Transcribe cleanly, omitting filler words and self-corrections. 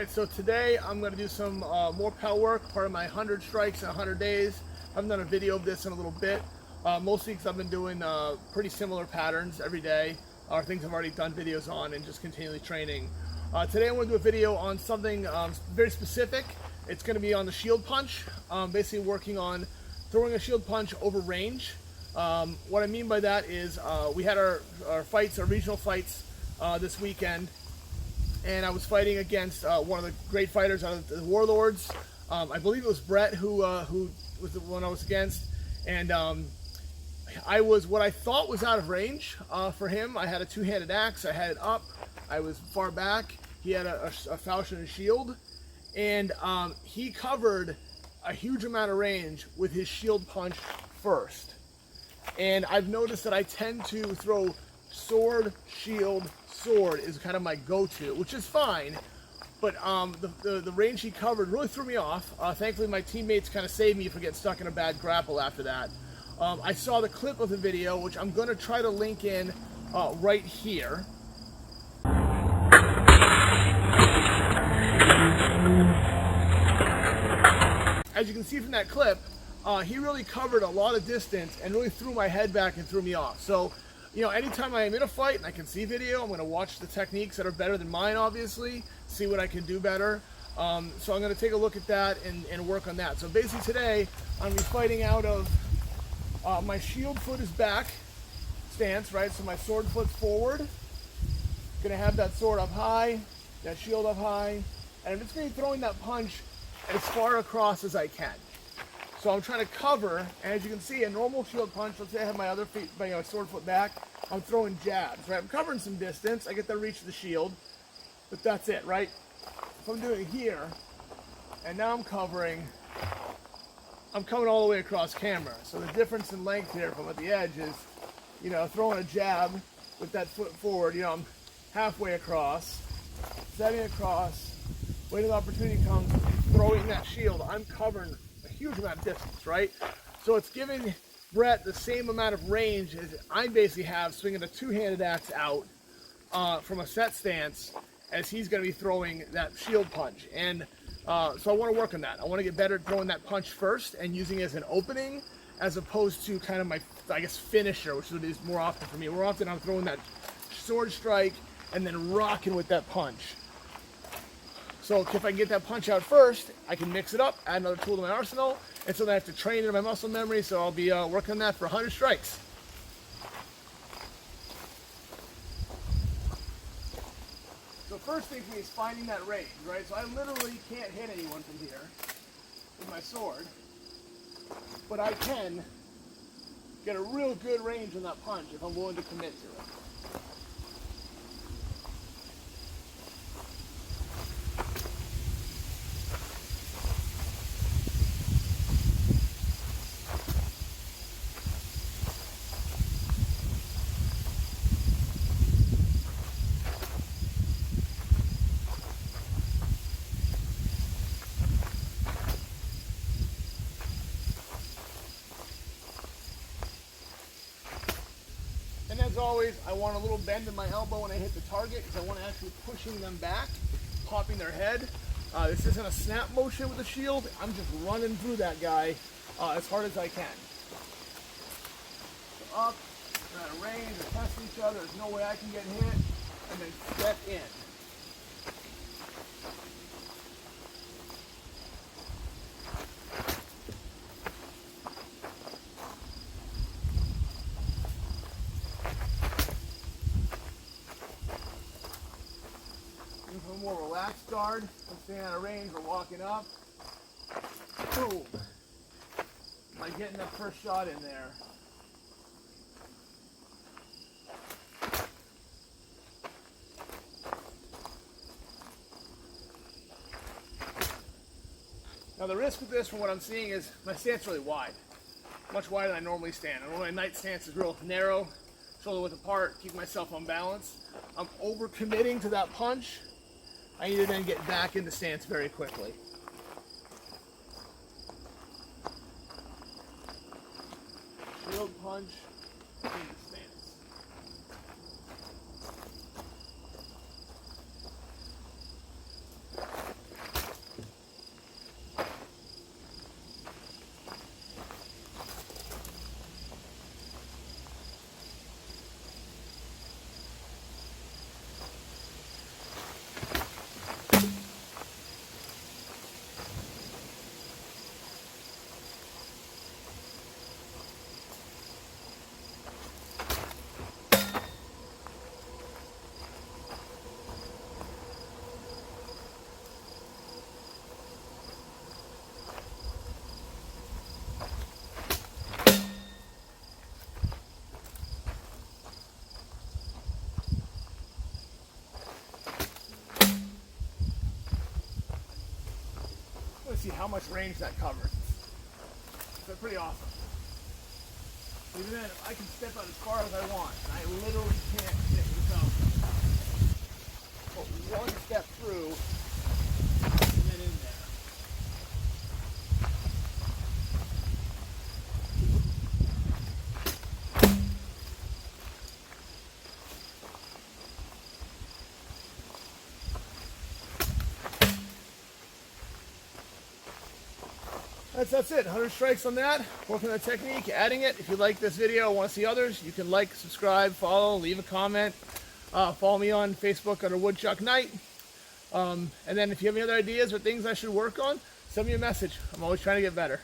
Alright, so today I'm going to do some more Pell work, part of my 100 strikes in 100 days. I haven't done a video of this in a little bit, mostly because I've been doing pretty similar patterns every day, or things I've already done videos on and just continually training. Today I'm going to do a video on something very specific. It's going to be on the shield punch, basically working on throwing a shield punch over range. What I mean by that is we had our fights, our regional fights this weekend, and I was fighting against one of the great fighters out of the Warlords. I believe it was Brett who was the one I was against, and I was what I thought was out of range for him. I had a two-handed axe, I had it up, I was far back, he had a falchion and shield, and he covered a huge amount of range with his shield punch first. And I've noticed that I tend to throw sword, shield, sword is kind of my go-to, which is fine, but the range he covered really threw me off. Thankfully my teammates kind of saved me from getting stuck in a bad grapple after that. I saw the clip of the video, which I'm going to try to link in right here. As you can see from that clip, he really covered a lot of distance and really threw my head back and threw me off. So, you know, anytime I am in a fight and I can see video, I'm going to watch the techniques that are better than mine, obviously, see what I can do better. So I'm going to take a look at that and work on that. So basically today, I'm going to be fighting out of my shield foot is back stance, right? So my sword foot's forward. Going to have that sword up high, that shield up high, and I'm just going to be throwing that punch as far across as I can. So I'm trying to cover, and as you can see, a normal shield punch, let's say I have my other feet, my sword foot back, I'm throwing jabs, right? I'm covering some distance, I get the reach of the shield, but that's it, right? If I'm doing it here, and now I'm coming all the way across camera. So the difference in length here from at the edge is, you know, throwing a jab with that foot forward, you know, I'm halfway across, setting across, waiting till the opportunity comes, throwing that shield, I'm covering huge amount of distance, right? So it's giving Brett the same amount of range as I basically have swinging a two-handed axe out from a set stance as he's going to be throwing that shield punch. And so I want to work on that. I want to get better at throwing that punch first and using it as an opening as opposed to kind of my, I guess, finisher, which is more often for me. More often I'm throwing that sword strike and then rocking with that punch. So if I can get that punch out first, I can mix it up, add another tool to my arsenal, and so then I have to train it in my muscle memory, so I'll be working on that for 100 strikes. So first thing for me is finding that range, right? So I literally can't hit anyone from here with my sword, but I can get a real good range on that punch if I'm willing to commit to it. And as always, I want a little bend in my elbow when I hit the target because I want to actually pushing them back, popping their head. This isn't a snap motion with the shield. I'm just running through that guy as hard as I can. So up, we're at a range, we're testing each other, there's no way I can get hit, and then step in. For a more relaxed guard, I'm staying out of range, we're walking up. Boom. Am I getting that first shot in there? Now the risk with this, from what I'm seeing, is my stance is really wide. Much wider than I normally stand. I know my night stance is real narrow, shoulder width apart, keep myself on balance. I'm over-committing to that punch. I need to then get back into stance very quickly. Shield punch into stance. much range that covers. So pretty awesome. Even then, I can step out as far as I want, and I literally can't get without but one step through and then in there. That's it. 100 strikes on that. Working on the technique, adding it. If you like this video, want to see others, you can like, subscribe, follow, leave a comment. Follow me on Facebook under Woodchuck Knight. And then if you have any other ideas or things I should work on, send me a message. I'm always trying to get better.